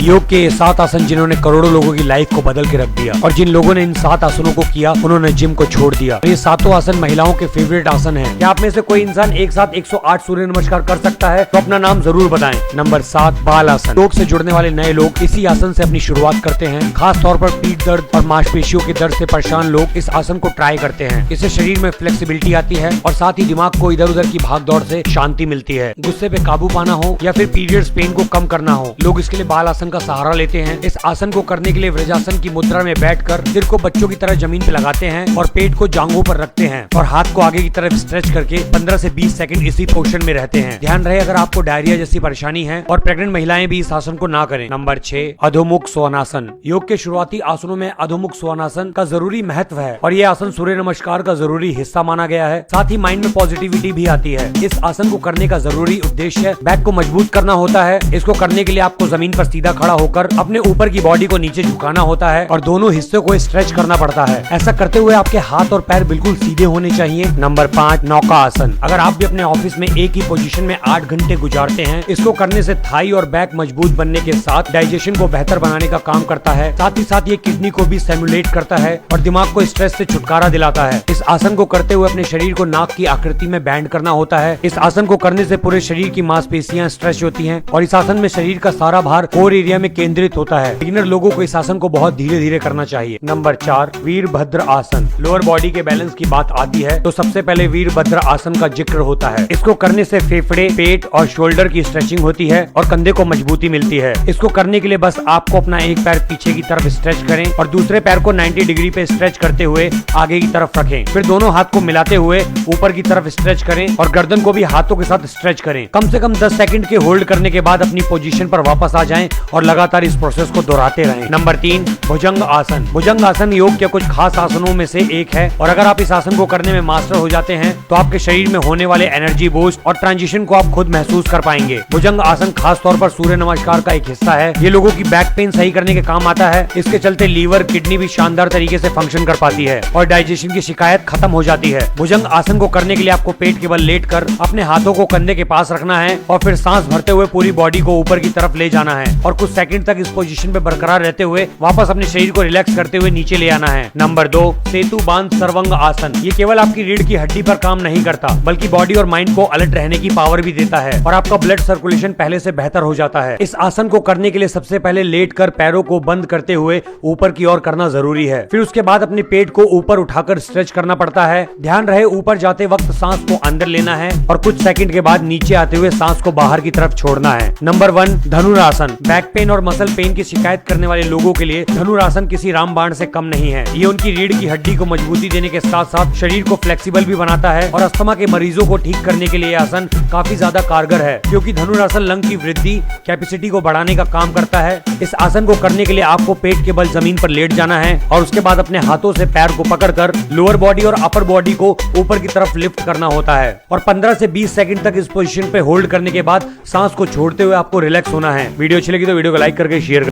योग के ये 7 आसन जिन्होंने करोड़ों लोगों की लाइफ को बदल के रख दिया, और जिन लोगों ने इन 7 आसनों को किया उन्होंने जिम को छोड़ दिया। ये 7 आसन महिलाओं के फेवरेट आसन हैं। क्या आप में से कोई इंसान एक साथ 108 सूर्य नमस्कार कर सकता है? तो अपना नाम जरूर बताएं। नंबर 7, बाल आसन। योग से जुड़ने वाले नए लोग इसी आसन से अपनी शुरुआत करते हैं। खास तौर पर पीठ दर्द और मांसपेशियों के दर्द से परेशान लोग इस आसन को ट्राई करते हैं। इससे शरीर में फ्लेक्सिबिलिटी आती है और साथ ही दिमाग को इधर उधर की भाग दौड़ से शांति मिलती है। गुस्से पे काबू पाना हो या फिर पीरियड्स पेन को कम करना हो, लोग इसके लिए बाल आसन का सहारा लेते हैं। इस आसन को करने के लिए वज्रासन की मुद्रा में बैठकर सिर को बच्चों की तरह जमीन पे लगाते हैं और पेट को जांघों पर रखते हैं और हाथ को आगे की तरफ स्ट्रेच करके 15 से 20 सेकंड इसी पोजीशन में रहते हैं। ध्यान रहे, अगर आपको डायरिया जैसी परेशानी है और प्रेग्नेंट महिलाएं भी इस आसन को ना करें। नंबर 6, अधोमुख स्वनासन। योग के शुरुआती आसनों में अधोमुख स्वनासन का जरूरी महत्व है और ये आसन सूर्य नमस्कार का जरूरी हिस्सा माना गया है। साथ ही माइंड में पॉजिटिविटी भी आती है। इस आसन को करने का जरूरी उद्देश्य बैक को मजबूत करना होता है। इसको करने के लिए आपको जमीन पर सीधा खड़ा होकर अपने ऊपर की बॉडी को नीचे झुकाना होता है और दोनों हिस्सों को स्ट्रेच करना पड़ता है। ऐसा करते हुए आपके हाथ और पैर बिल्कुल सीधे होने चाहिए। नंबर 5, नौका आसन। अगर आप भी अपने ऑफिस में एक ही पोजीशन में 8 घंटे गुजारते हैं, इसको करने से थाई और बैक मजबूत बनने के साथ डाइजेशन को बेहतर बनाने का काम करता है। साथ ही साथ ये किडनी को भी स्टिमुलेट करता है और दिमाग को स्ट्रेस से छुटकारा दिलाता है। इस आसन को करते हुए अपने शरीर को नाक की आकृति में बैंड करना होता है। इस आसन को करने से पूरे शरीर की मांसपेशियां स्ट्रेच होती हैं और इस आसन में शरीर का सारा भार कोर एरिया में केंद्रित होता है। बिगिनर लोगों को इस आसन को बहुत धीरे धीरे करना चाहिए। नंबर 4, वीरभद्र आसन। लोअर बॉडी के बैलेंस की बात आती है तो सबसे पहले वीरभद्र आसन का जिक्र होता है। इसको करने से फेफड़े, पेट और शोल्डर की स्ट्रेचिंग होती है और कंधे को मजबूती मिलती है। इसको करने के लिए बस आपको अपना एक पैर पीछे की तरफ स्ट्रेच करें और दूसरे पैर को 90 डिग्री पे स्ट्रेच करते हुए आगे की तरफ रखें। फिर दोनों हाथ को मिलाते हुए ऊपर की तरफ स्ट्रेच करें और गर्दन को भी हाथों के साथ स्ट्रेच करें। कम से कम 10 सेकंड के होल्ड करने के बाद अपनी पोजीशन पर वापस आ जाएं और लगातार इस प्रोसेस को दोहराते रहें। नंबर 3, भुजंग आसन। भुजंग आसन योग के कुछ खास आसनों में से एक है और अगर आप इस आसन को करने में मास्टर हो जाते हैं तो आपके शरीर में होने वाले एनर्जी बूस्ट और ट्रांजिशन को आप खुद महसूस कर पाएंगे। भुजंग आसन खास तौर पर सूर्य नमस्कार का एक हिस्सा है। ये लोगों की बैक पेन सही करने के काम आता है। इसके चलते लीवर, किडनी भी शानदार तरीके से फंक्शन कर पाती है और डाइजेशन की शिकायत खत्म हो जाती है। भुजंग आसन को करने के लिए आपको पेट के बल लेटकर अपने हाथों को कंधे के पास रखना है और फिर सांस भरते हुए पूरी बॉडी को ऊपर की तरफ ले जाना है और कुछ सेकंड तक इस पोजीशन पे बरकरार रहते हुए वापस अपने शरीर को रिलैक्स करते हुए नीचे ले आना है। नंबर 2, सेतु बांध सर्वंग आसन। ये केवल आपकी रीढ़ की हड्डी पर काम नहीं करता बल्कि बॉडी और माइंड को अलर्ट रहने की पावर भी देता है और आपका ब्लड सर्कुलेशन पहले से बेहतर हो जाता है। इस आसन को करने के लिए सबसे पहले लेटकर पैरों को बंद करते हुए ऊपर की ओर करना जरूरी है। फिर उसके बाद अपने पेट को ऊपर उठाकर स्ट्रेच करना पड़ता है। ध्यान रहे, ऊपर जाते वक्त सांस को अंदर लेना है और कुछ सेकंड के बाद नीचे आते हुए सांस को बाहर की तरफ छोड़ना है। नंबर 1, धनुरासन। बैक पेन और मसल पेन की शिकायत करने वाले लोगों के लिए धनुरासन किसी रामबाण से कम नहीं है। ये उनकी रीढ़ की हड्डी को मजबूती देने के साथ साथ शरीर को फ्लेक्सिबल भी बनाता है और अस्थमा के मरीजों को ठीक करने के लिए आसन काफी ज्यादा कारगर है क्योंकि धनुरासन लंग की वृद्धि, कैपेसिटी को बढ़ाने का काम करता है। इस आसन को करने के लिए आपको पेट के बल जमीन पर लेट जाना है और उसके बाद अपने हाथों से पैर को पकड़कर लोअर बॉडी और अपर बॉडी को ऊपर की तरफ लिफ्ट करना होता है और 15 से 20 सेकंड तक इस पोजीशन पे होल्ड करने के बाद सांस को छोड़ते हुए आपको रिलैक्स होना है। वीडियो अच्छी लगी तो वीडियो को लाइक करके शेयर